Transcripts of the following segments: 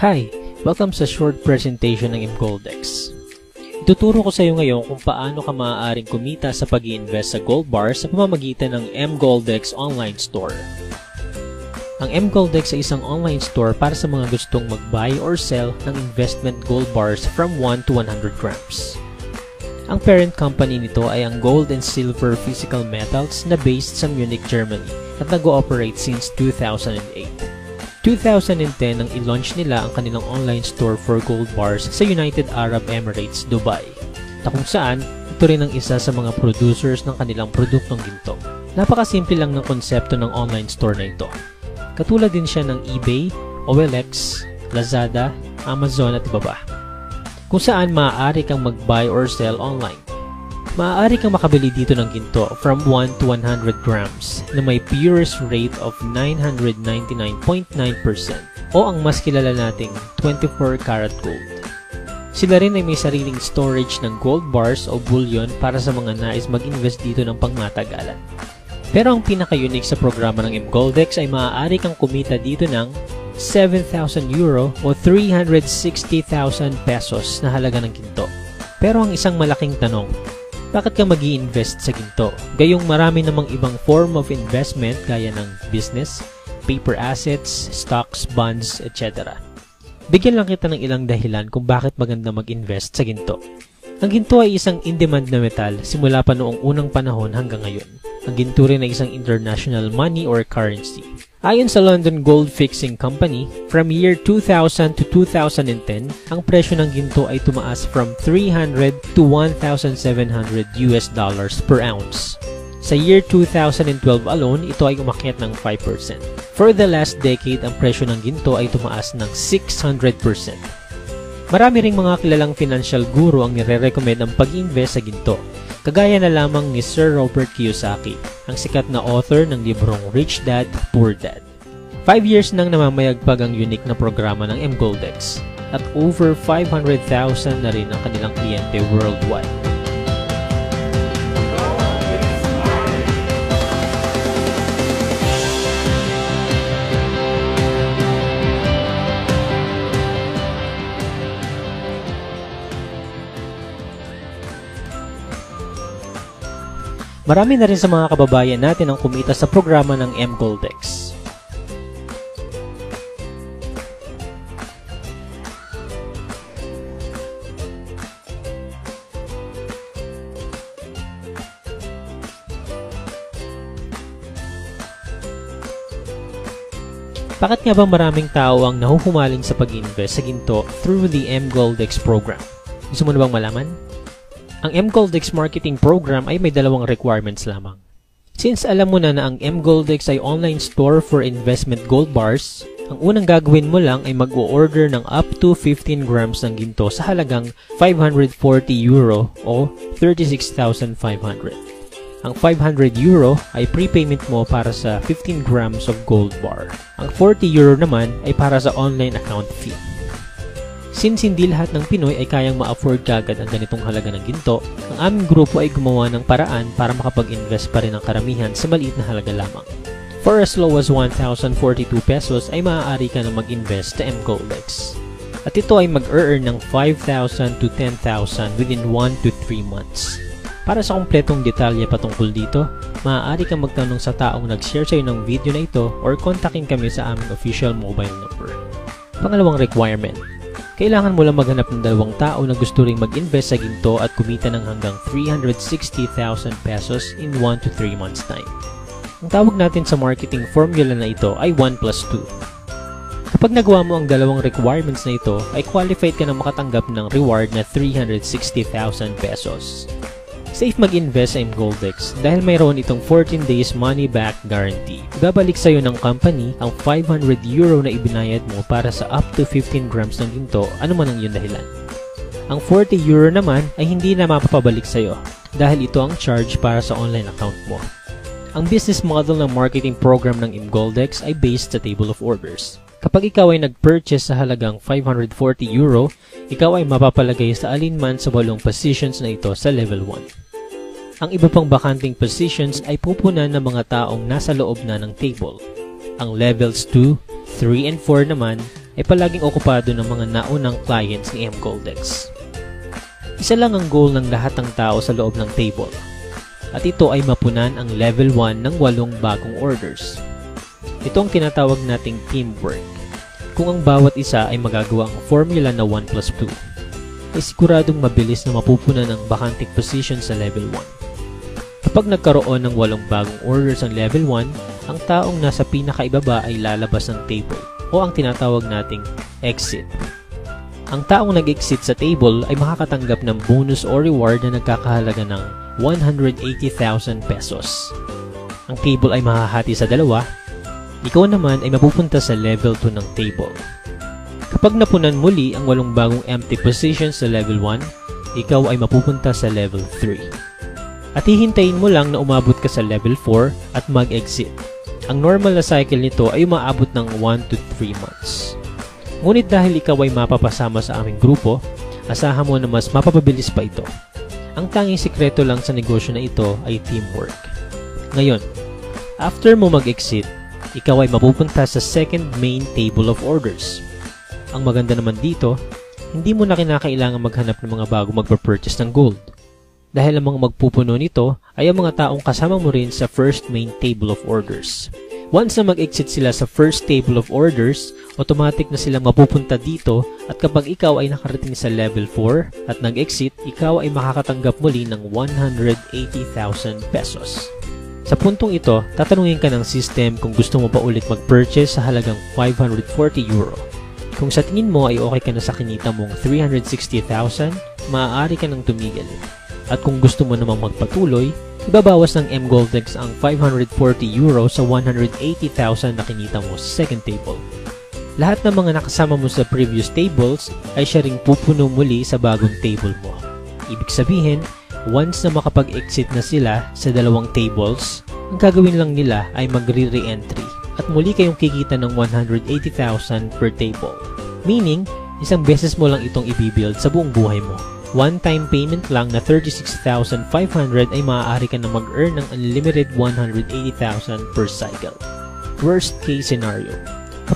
Hi! Welcome sa short presentation ng mGoldX. Ituturo ko sa iyo ngayon kung paano ka maaaring kumita sa pag-i-invest sa gold bars sa pamamagitan ng mGoldX online store. Ang mGoldX ay isang online store para sa mga gustong mag-buy or sell ng investment gold bars from 1 to 100 grams. Ang parent company nito ay ang Gold and Silver Physical Metals na based sa Munich, Germany at nag-ooperate since 2008. 2010 nang i-launch nila ang kanilang online store for gold bars sa United Arab Emirates, Dubai, na kung saan ito rin ang isa sa mga producers ng kanilang produktong ginto. Napakasimple lang ng konsepto ng online store na ito. Katulad din siya ng eBay, OLX, Lazada, Amazon at iba pa, kung saan maaari kang mag-buy or sell online. Maaari kang makabili dito ng ginto from 1 to 100 grams na may purest rate of 999.9% o ang mas kilala nating 24 karat gold. Sila rin ay may sariling storage ng gold bars o bullion para sa mga nais mag-invest dito ng pangmatagalan. Pero ang pinaka-unique sa programa ng mGoldX ay maaari kang kumita dito ng 7,000 euro o 360,000 pesos na halaga ng ginto. Pero ang isang malaking tanong, bakit ka mag-i-invest sa ginto? Gayong marami namang ibang form of investment gaya ng business, paper assets, stocks, bonds, etc. Bigyan lang kita ng ilang dahilan kung bakit maganda mag-invest sa ginto. Ang ginto ay isang in-demand na metal simula pa noong unang panahon hanggang ngayon. Ang ginto rin ay isang international money or currency. Ayon sa London Gold Fixing Company, from year 2000 to 2010, ang presyo ng ginto ay tumaas from 300 to 1,700 US dollars per ounce. Sa year 2012 alone, ito ay umakyat ng 5%. For the last decade, ang presyo ng ginto ay tumaas ng 600%. Marami ring mga kilalang financial guru ang nire-recommend ang pag-invest sa ginto. Kagaya na lamang ni Sir Robert Kiyosaki, ang sikat na author ng librong Rich Dad, Poor Dad. 5 years nang namamayagpag ang unique na programa ng mGoldX at over 500,000 na rin ang kanilang kliyente worldwide. Marami na rin sa mga kababayan natin ang kumita sa programa ng mGoldX. Bakit nga ba maraming tao ang nahuhumaling sa pag-invest sa ginto through the mGoldX program? Gusto mo na bang malaman? Ang mGoldX marketing program ay may dalawang requirements lamang. Since alam mo na ang mGoldX ay online store for investment gold bars, ang unang gagawin mo lang ay mag-o-order ng up to 15 grams ng ginto sa halagang 540 euro o 36,500. Ang 500 euro ay prepayment mo para sa 15 grams of gold bar. Ang 40 euro naman ay para sa online account fee. Since hindi lahat ng Pinoy ay kayang ma-afford kagad ang ganitong halaga ng ginto, ang aming grupo ay gumawa ng paraan para makapag-invest pa rin ang karamihan sa maliit na halaga lamang. For as low as 1,042 pesos ay maaari ka na mag-invest sa mGoldX. At ito ay mag-earn ng 5,000 to 10,000 within 1 to 3 months. Para sa kumpletong detalye patungkol dito, maaari kang magtanong sa taong nag-share sa iyo ng video na ito or kontakin kami sa aming official mobile number. Pangalawang requirement, kailangan mo lang maghanap ng dalawang tao na gusto ring mag-invest sa ginto at kumita ng hanggang 360,000 pesos in 1 to 3 months time. Ang tawag natin sa marketing formula na ito ay 1+2. Kapag nagawa mo ang dalawang requirements na ito, ay qualified ka na makatanggap ng reward na 360,000 pesos. Safe mag-invest sa mGoldX dahil mayroon itong 14 days money back guarantee. Ibabalik sa iyo ng company ang 500 euro na ibinayad mo para sa up to 15 grams ng ginto, ano man ang iyong dahilan. Ang 40 euro naman ay hindi na mapapabalik sa iyo dahil ito ang charge para sa online account mo. Ang business model ng marketing program ng mGoldX ay based sa table of orders. Kapag ikaw ay nag-purchase sa halagang 540 euro, ikaw ay mapapalagay sa alinman sa 8 positions na ito sa level 1. Ang iba pang bakanting positions ay pupunan ng mga taong nasa loob na ng table. Ang levels 2, 3, and 4 naman ay palaging okupado ng mga naunang clients ni mGoldex. Isa lang ang goal ng lahat ng tao sa loob ng table, at ito ay mapunan ang level 1 ng 8 bagong orders. Ito ang tinatawag nating teamwork. Kung ang bawat isa ay magagawa ang formula na 1+2, ay siguradong mabilis na mapupunan ang bakanting position sa level 1. Kapag nagkaroon ng 8 bagong orders ang level 1, ang taong nasa pinakaibaba ay lalabas ng table o ang tinatawag nating exit. Ang taong nag-exit sa table ay makakatanggap ng bonus o reward na nagkakahalaga ng 180,000 pesos. Ang table ay mahahati sa dalawa. Ikaw naman ay mapupunta sa level 2 ng table. Kapag napunan muli ang 8 bagong empty positions sa level 1, ikaw ay mapupunta sa level 3. At hihintayin mo lang na umabot ka sa level 4 at mag-exit. Ang normal na cycle nito ay umaabot ng 1 to 3 months. Ngunit dahil ikaw ay mapapasama sa aming grupo, asahan mo na mas mapapabilis pa ito. Ang tanging sikreto lang sa negosyo na ito ay teamwork. Ngayon, after mo mag-exit, ikaw ay mapupunta sa second main table of orders. Ang maganda naman dito, hindi mo na kinakailangan maghanap ng mga bago magpa-purchase ng gold. Dahil ang mga magpupuno nito ay ang mga taong kasama mo rin sa first main table of orders. Once na mag-exit sila sa first table of orders, automatic na silang mapupunta dito at kapag ikaw ay nakarating sa level 4 at nag-exit, ikaw ay makakatanggap muli ng 180,000 pesos. Sa puntong ito, tatanungin ka ng system kung gusto mo pa ulit mag-purchase sa halagang 540 euro. Kung sa tingin mo ay okay ka na sa kinita mong 360,000, maaari ka nang tumigil. At kung gusto mo namang magpatuloy, ibabawas ng mGoldex ang 540 euro sa 180,000 na kinita mo sa second table. Lahat ng mga nakasama mo sa previous tables ay siya ring pupuno muli sa bagong table mo. Ibig sabihin, once na makapag-exit na sila sa dalawang tables, ang gagawin lang nila ay magre-re-entry at muli kayong kikita ng 180,000 per table. Meaning, isang beses mo lang itong ibibuild sa buong buhay mo. One-time payment lang na 36,500 ay maaari ka na mag-earn ng unlimited 180,000 per cycle. Worst case scenario,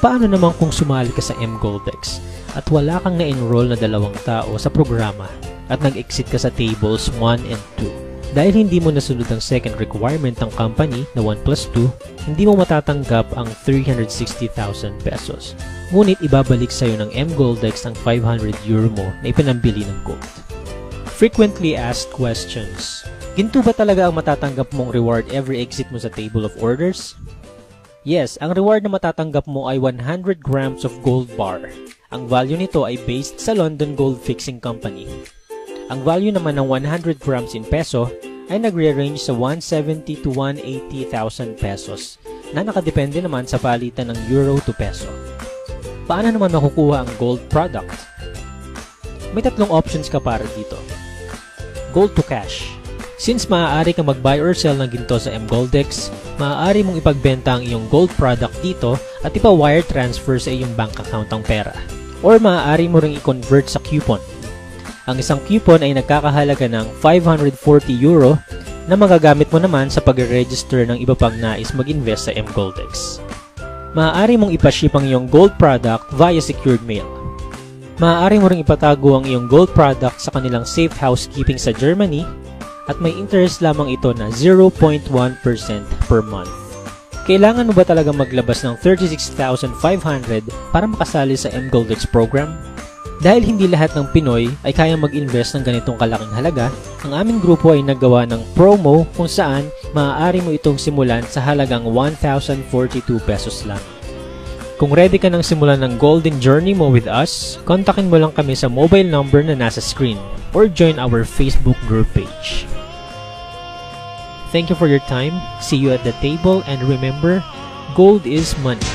paano naman kung sumali ka sa mGoldex at wala kang na-enroll na 2 tao sa programa at nag-exit ka sa tables 1 and 2? Dahil hindi mo nasunod ang second requirement ng company na 1+2, hindi mo matatanggap ang 360,000 pesos. Ngunit ibabalik sa'yo ng mGoldex ang 500 euro mo na ipinambili ng gold. Frequently asked questions. Ginto ba talaga ang matatanggap mong reward every exit mo sa table of orders? Yes, ang reward na matatanggap mo ay 100 grams of gold bar. Ang value nito ay based sa London Gold Fixing Company. Ang value naman ng 100 grams in peso ay nagre-range sa 170 to 180,000 pesos na nakadepende naman sa palitan ng euro to peso. Paano naman makukuha ang gold product? May 3 options ka para dito. Gold to cash. Since maaari kang mag-buy or sell ng ginto sa mGoldex, maaari mong ipagbenta ang iyong gold product dito at ipa-wire transfer sa iyong bank account ang pera. Or maaari mo ring i-convert sa coupon. Ang isang coupon ay nagkakahalaga ng 540 euro na magagamit mo naman sa pag-register ng iba pang nais mag-invest sa mGoldex. Maaari mong ipaship ang iyong gold product via secured mail. Maaari mo ring ipatago ang iyong gold product sa kanilang safe housekeeping sa Germany at may interest lamang ito na 0.1% per month. Kailangan mo ba talaga maglabas ng 36,500 para makasali sa mGoldex program? Dahil hindi lahat ng Pinoy ay kayang mag-invest ng ganitong kalaking halaga, ang aming grupo ay naggawa ng promo kung saan maaari mo itong simulan sa halagang 1,042 pesos lang. Kung ready ka nang simulan ng golden journey mo with us, kontakin mo lang kami sa mobile number na nasa screen or join our Facebook group page. Thank you for your time. See you at the table and remember, gold is money.